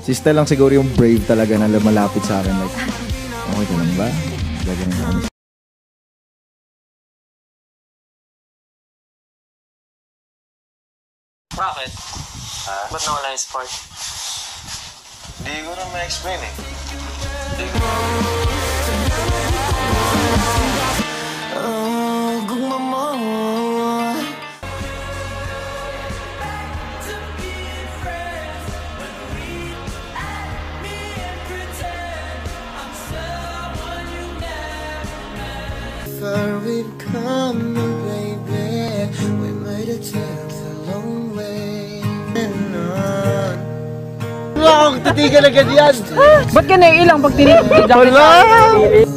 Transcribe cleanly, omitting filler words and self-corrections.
Si Stel lang siguro yung brave talaga na lumalapit sa akin. Like, okay ka lang ba? Gagawin ko. Bakit? Ba't nawala yung spark? Hindi ko na ma-explain eh. We've come, baby. We made it a long way. Wala akong titigan agad yan. Ba't ka naiilang pag tinitigil? Wala!